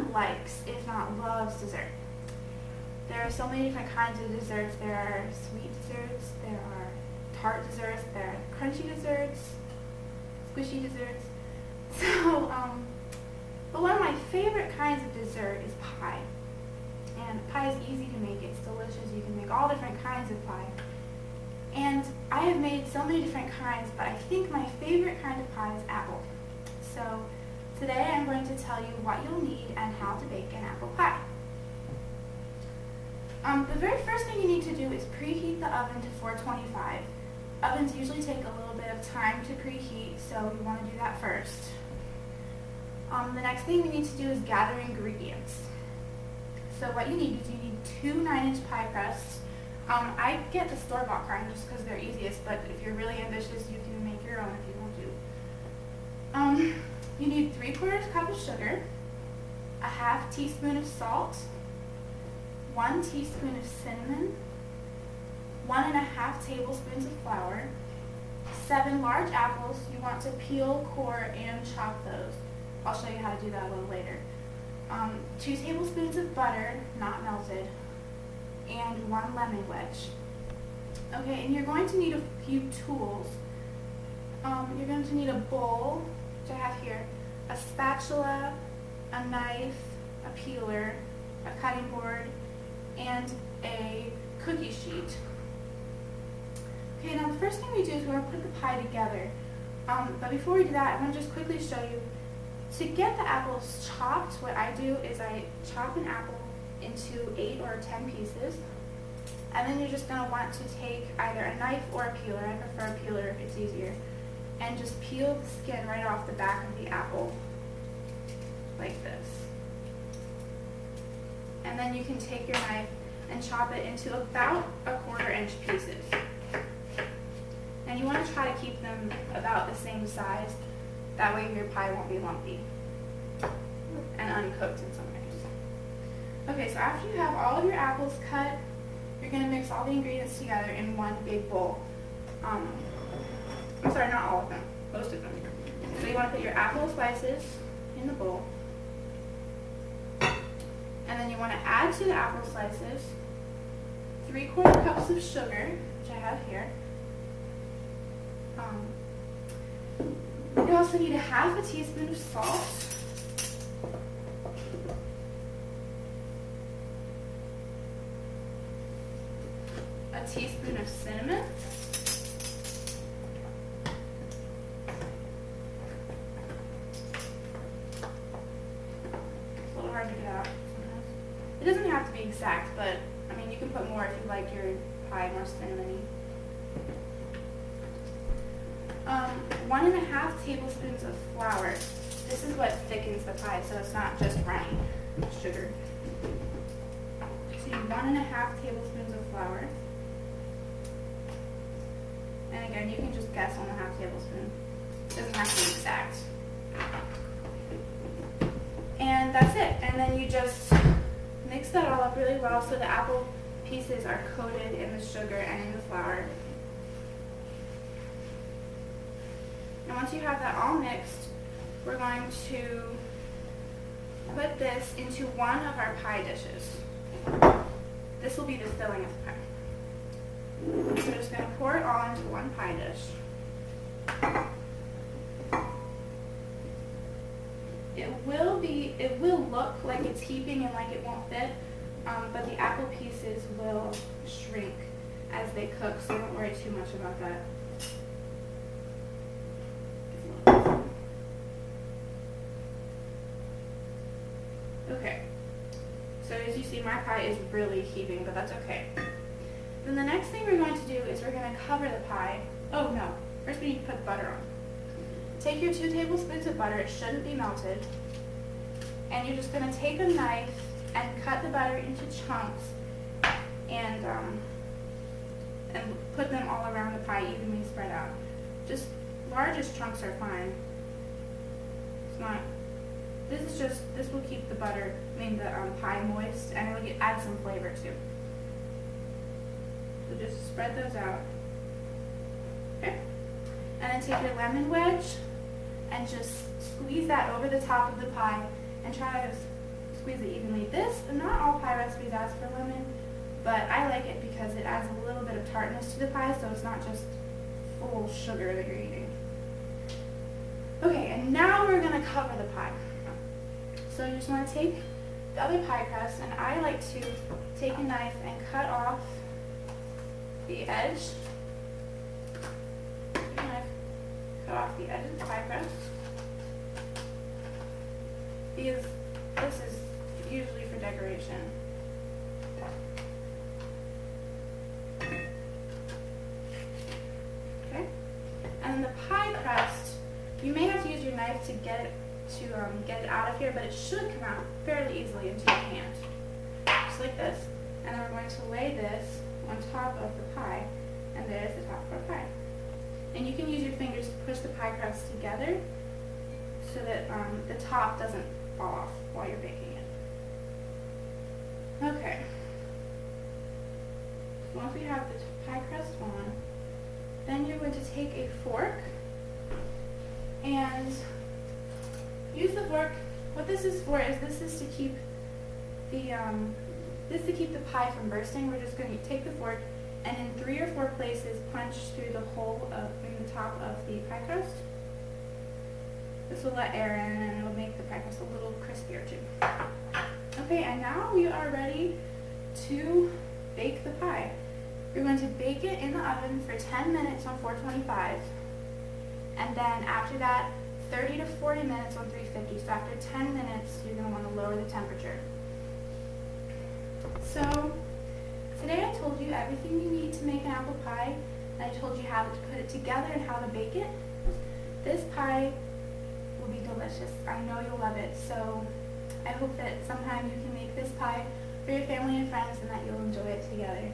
everyone likes, if not loves, dessert. There are so many different kinds of desserts. There are sweet desserts, there are tart desserts, there are crunchy desserts, squishy desserts. So, but one of my favorite kinds of dessert is pie. And pie is easy to make, it's delicious. You can make all different kinds of pie. And I have made so many different kinds, but I think my favorite kind of pie is apple. So today I'm going to tell you what you'll need and how to bake an apple pie. The very first thing you need to do is preheat the oven to 425. Ovens usually take a little bit of time to preheat, so you want to do that first. The next thing we need to do is gather ingredients. So what you need is you need 2 9-inch pie crusts. I get the store-bought kind just because they're easiest, but if you're really ambitious, you can make your own if you want to. You need 3/4 cup of sugar, a 1/2 teaspoon of salt, 1 teaspoon of cinnamon, 1 1/2 tablespoons of flour, 7 large apples. You want to peel, core, and chop those. I'll show you how to do that a little later. 2 tablespoons of butter, not melted, and 1 lemon wedge. Okay, and you're going to need a few tools. You're going to need a bowl, which I have here, a spatula, a knife, a peeler, a cutting board, and a cookie sheet. Okay, now the first thing we do is we're going to put the pie together. But before we do that, I want to just quickly show you. To get the apples chopped, what I do is I chop an apple into 8 or 10 pieces. And then you're just going to want to take either a knife or a peeler. I prefer a peeler if it's easier. And just peel the skin right off the back of the apple, like this. And then you can take your knife and chop it into about 1/4 inch pieces. And you want to try to keep them about the same size. That way your pie won't be lumpy and uncooked in some ways. Okay, so after you have all of your apples cut, you're going to mix all the ingredients together in one big bowl. I'm sorry, not all of them, most of them. So you want to put your apple slices in the bowl. And then you want to add to the apple slices 3/4 cups of sugar, which I have here. You also need a 1/2 teaspoon of salt. A teaspoon of cinnamon. It's a little hard to get out sometimes. It doesn't have to be exact, but I mean you can put more if you like your pie more cinnamony. 1 1/2 tablespoons of flour. This is what thickens the pie, so it's not just runny sugar. So you need 1 1/2 tablespoons of flour. And again, you can just guess on the 1/2 tablespoon. It doesn't have to be exact. And that's it. And then you just mix that all up really well so the apple pieces are coated in the sugar and in the flour. And once you have that all mixed, we're going to put this into one of our pie dishes. This will be the filling of the pie. So we're just going to pour it all into one pie dish. It will look like it's heaping and like it won't fit, but the apple pieces will shrink as they cook, so don't worry too much about that. Okay, so as you see, my pie is really heaping, but that's okay. Then the next thing we're going to do is we're going to cover the pie. Oh no, first we need to put butter on. Take your 2 tablespoons of butter, it shouldn't be melted, and you're just going to take a knife and cut the butter into chunks and put them all around the pie, evenly spread out. Just largest chunks are fine. It's not. This will keep the butter, the pie moist, and it'll add some flavor too. So just spread those out. Okay. And then take your lemon wedge and just squeeze that over the top of the pie and try to squeeze it evenly. This, not all pie recipes ask for lemon, but I like it because it adds a little bit of tartness to the pie, so it's not just full sugar that you're eating. Okay, and now we're going to cover the pie. So you just want to take the other pie crust, and I like to take a knife and cut off the edge. Cut off the edge of the pie crust, because this is usually for decoration. Okay, and then the pie crust, you may have to use your knife to get it out of here, but it should come out fairly easily into your hand, just like this. And then we're going to lay this on top of the pie, and there's the top of our pie. And you can use your fingers to push the pie crust together so that the top doesn't fall off while you're baking it. Okay. Once we have the pie crust on, then you're going to take a fork and use the fork. What this is for is to keep the pie from bursting. We're just going to take the fork and in 3 or 4 places punch through the hole in the top of the pie crust. This will let air in and it will make the pie crust a little crispier too. Okay, and now we are ready to bake the pie. We're going to bake it in the oven for 10 minutes on 425, and then after that 30 to 40 minutes on 350. So after 10 minutes you're going to want to lower the temperature. So today I told you everything you need to make an apple pie, and I told you how to put it together and how to bake it. This pie will be delicious. I know you'll love it. So I hope that sometime you can make this pie for your family and friends and that you'll enjoy it together.